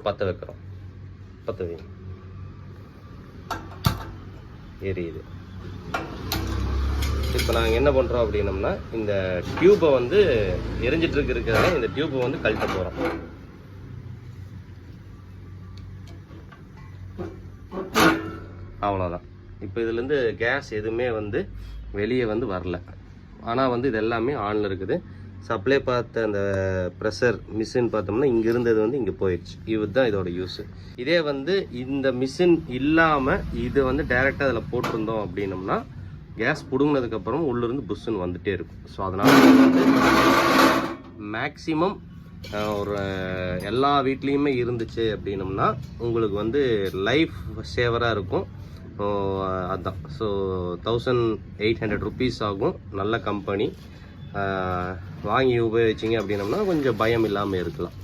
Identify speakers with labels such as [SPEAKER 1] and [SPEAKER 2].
[SPEAKER 1] பற்ற வைக்கிறோம். பற்ற வைங்க, எரியுது. இப்போ நாங்கள் என்ன பண்ணுறோம் அப்படின்னம்னா, இந்த டியூப்பை வந்து எரிஞ்சிட்டு இருக்கிறதால இந்த டியூப்பை வந்து கழட்ட போகிறோம். அவ்வளோதான். இப்போ இதுலேருந்து கேஸ் எதுவுமே வந்து வெளியே வந்து வரல. ஆனால் வந்து இது எல்லாமே ஆனில் இருக்குது. சப்ளை பார்த்த அந்த ப்ரெஷர் மிஷின் பார்த்தோம்னா இங்கே இருந்தது வந்து இங்கே போயிடுச்சு. இதுதான் இதோட யூஸு. இதே வந்து இந்த மிஷின் இல்லாமல் இது வந்து டைரெக்டாக அதில் போட்டிருந்தோம் அப்படின்னம்னா கேஸ் பிடுங்கினதுக்கப்புறம் உள்ளிருந்து புஷ்ஷுன்னு வந்துகிட்டே இருக்கும். ஸோ அதனால் வந்து மேக்ஸிமம் ஒரு எல்லா வீட்லேயுமே இருந்துச்சு அப்படின்னம்னா உங்களுக்கு வந்து லைஃப் சேவராக இருக்கும். அதுதான். ஸோ 1800 ருபீஸ் ஆகும். நல்ல கம்பெனி. வாங்கி உபயோகிச்சிங்க அப்படின்னம்னா கொஞ்சம் பயம் இல்லாமல் இருக்கலாம்.